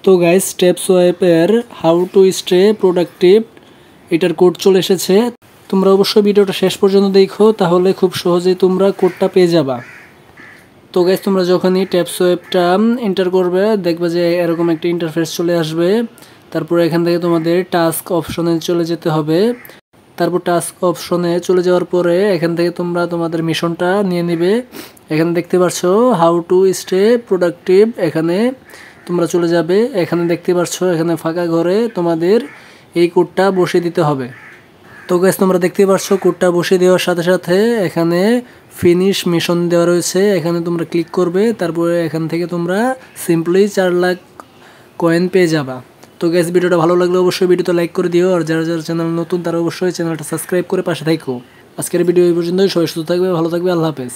তো guys step সোয়াইপের how to stay productive এটার কোড চলে এসেছে। তোমরা অবশ্যই ভিডিওটা শেষ পর্যন্ত দেখো, তাহলে খুব সহজেই তোমরা কোডটা পেয়ে যাবা। তো গাইস তোমরা যখনই ট্যাপ সোয়াইপটা এন্টার করবে দেখবে যে এরকম একটা ইন্টারফেস চলে আসবে। তারপর এখান থেকে তোমাদের টাস্ক অপশনে চলে যেতে হবে। তারপর টাস্ক অপশনে চলে যাওয়ার পরে এখান থেকে তোমরা তোমাদের মিশনটা নিয়ে নেবে। এখানে দেখতে পাচ্ছ হাউ টু স্টে প্রোডাক্টিভ, এখানে তোমরা চলে যাবে। এখানে দেখতে পাচ্ছ এখানে ফাঁকা ঘরে তোমাদের এই কোডটা বসিয়ে দিতে হবে। তো গাইস তোমরা দেখতে পাচ্ছ কোডটা বসিয়ে দেওয়ার সাথে সাথে এখানে ফিনিশ মিশন দেওয়া রয়েছে, এখানে তোমরা ক্লিক করবে। তারপরে এখান থেকে তোমরা সিম্পলি 4 লাখ কয়েন পেয়ে যাবা। তো গাইস ভিডিওটা ভালো লাগলে অবশ্যই ভিডিওতে লাইক করে দিও, আর যারা যারা চ্যানেল নতুন তারা অবশ্যই চ্যানেলটা সাবস্ক্রাইব করে পাশে থাকো। আজকের ভিডিও এই পর্যন্তই। সবাই সুস্থ থাকবে, ভালো থাকবে, আল্লাহ হাফেজ।